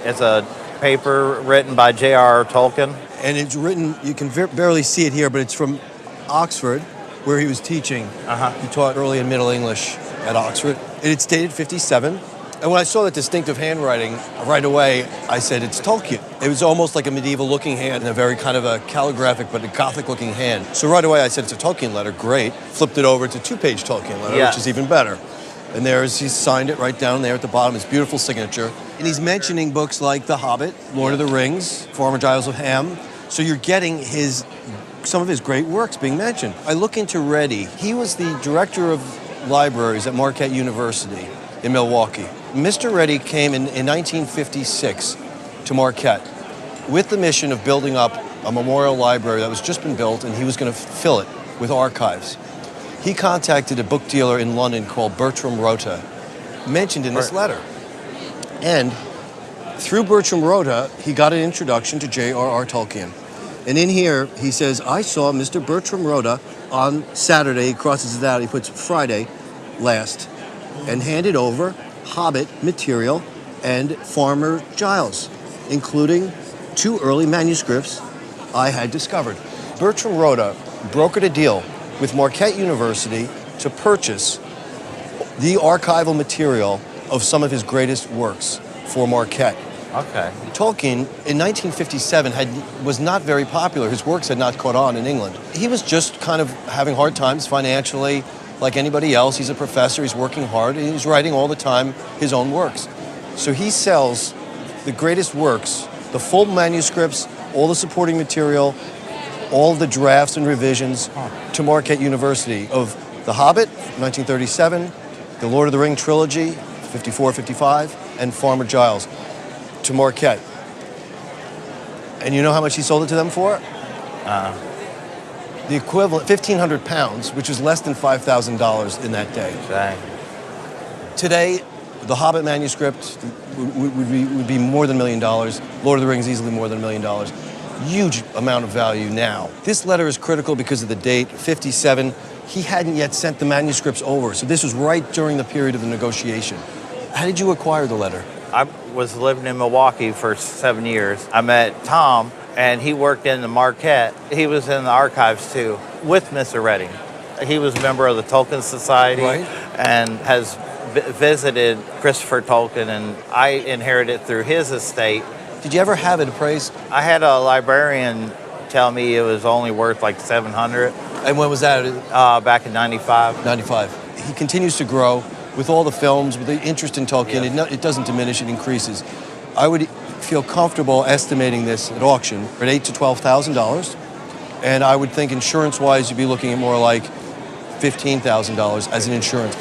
It's a paper written by J.R.R. Tolkien. And it's written, you can barely see it here, but it's from Oxford, where he was teaching. He taught early and middle English at Oxford. And it's dated 57. And when I saw that distinctive handwriting, right away, I said, it's Tolkien. It was almost like a medieval-looking hand and a very kind of a calligraphic, but a Gothic-looking hand. So right away, I said, it's a Tolkien letter. Great. Flipped it over. It's a two-page Tolkien letter, which is even better. And he's signed it right down there at the bottom, his beautiful signature. And he's mentioning books like The Hobbit, Lord of the Rings, Farmer Giles of Ham. So you're getting some of his great works being mentioned. I look into Reddy. He was the director of libraries at Marquette University in Milwaukee. Mr. Reddy came in 1956 to Marquette with the mission of building up a memorial library that was just been built, and he was going to fill it with archives. He contacted a book dealer in London called Bertram Rota, mentioned in this letter. And through Bertram Rota, he got an introduction to J.R.R. Tolkien. And in here, he says, I saw Mr. Bertram Rota on Saturday. He crosses it out. He puts Friday last and handed over Hobbit material and Farmer Giles, including 2 early manuscripts I had discovered. Bertram Rota brokered a deal with Marquette University to purchase the archival material of some of his greatest works for Marquette. Okay. Tolkien, in 1957, was not very popular. His works had not caught on in England. He was just kind of having hard times financially, like anybody else. He's a professor, he's working hard, and he's writing all the time his own works. So he sells the greatest works, the full manuscripts, all the supporting material, all the drafts and revisions to Marquette University of The Hobbit, 1937, the Lord of the Rings trilogy, 54, 55, and Farmer Giles to Marquette. And you know how much he sold it to them for? The equivalent, 1,500 pounds, which is less than $5,000 in that day. Dang. Today, the Hobbit manuscript would be more than $1 million. Lord of the Rings, easily more than $1 million. Huge amount of value now. This letter is critical because of the date, 57. He hadn't yet sent the manuscripts over, so this was right during the period of the negotiation. How did you acquire the letter? I was living in Milwaukee for 7 years. I met Tom, and he worked in the Marquette. He was in the archives, too, with Mr. Redding. He was a member of the Tolkien Society and has visited Christopher Tolkien, and I inherited through his estate. Did you ever have it appraised? I had a librarian tell me it was only worth like $700. And when was that? Back in 95. 95. He continues to grow with all the films, with the interest in Tolkien. It doesn't diminish, it increases. I would feel comfortable estimating this at auction at $8,000 to $12,000. And I would think insurance-wise, you'd be looking at more like $15,000 as an insurance.